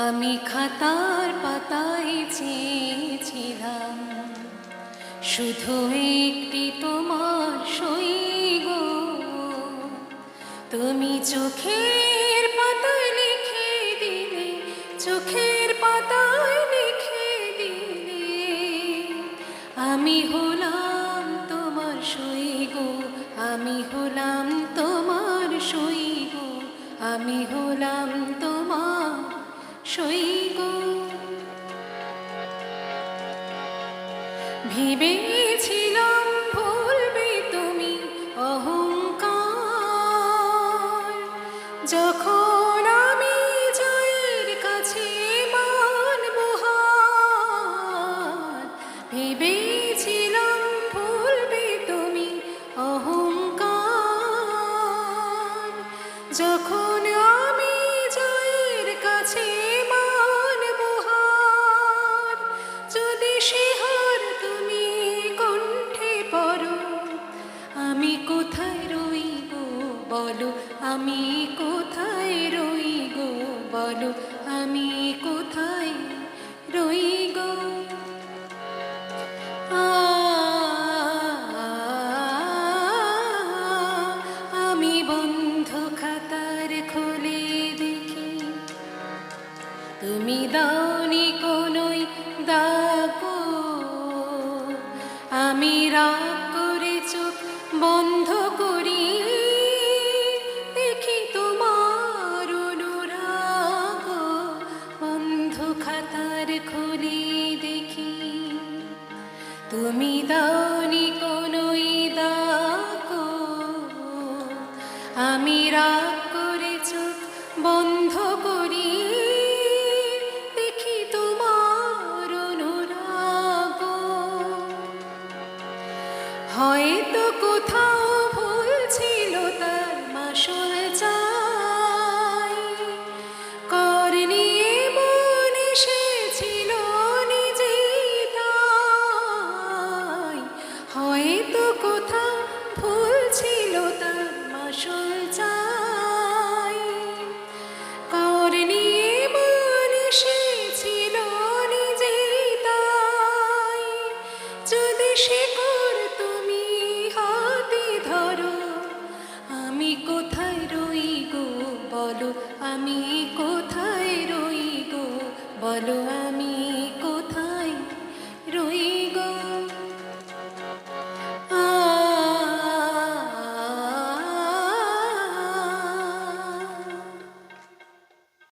আমি খাতার পাতায় চেয়েছিলাম শুধু একটি তোমার সই গো। তুমি চোখের পাতায় লিখে দিলে, চোখের পাতায় লিখে দিলে, আমি হলাম তোমার সই গো, আমি হলাম তোমার সই গো, আমি হলাম তোমার সই গো। ভেবেছিলাম ভুলবে তুমি অহংকার, যখন আমি জয়ের কাছে মানব হার। ভেবেছিলাম ভুলবে তুমি অহংকার, যখন আমি জয়ের কাছে মানব হার। যদি সে হার তুমি কণ্ঠে পড়ো, আমি কোথায় রই গো বলো, আমি কোথায় রই গো বলো, আমি কোথায় রই গো। আমি বন্ধ খাতার খুলে দেখি, তুমি দাওনি কোনোই দাগো। আমি রাগ করে চোখ বন্ধ করি, দেখি তোমার অনুরাগ। বন্ধ খাতার খুলে দেখি, তুমি দাওনি কোনোই দাগো। আমি রাগ করে চোখ বন্ধ করি, দেখি তোমার অনুরাগ। হয়তো কোথাও ভুল ছিল তার মাসুল চাই, কর নিয়ে মন এসেছিল নিজে তাই। হয়তো কোথাও ভুল ছিল তার মাসুল চাই, কর নিয়ে মন এসেছিল নিজে তাই। যদি সে কর তুমি হাতে ধরো, আমি কোথায় রই গো বলো, আমি কোথায় রই গো বলো।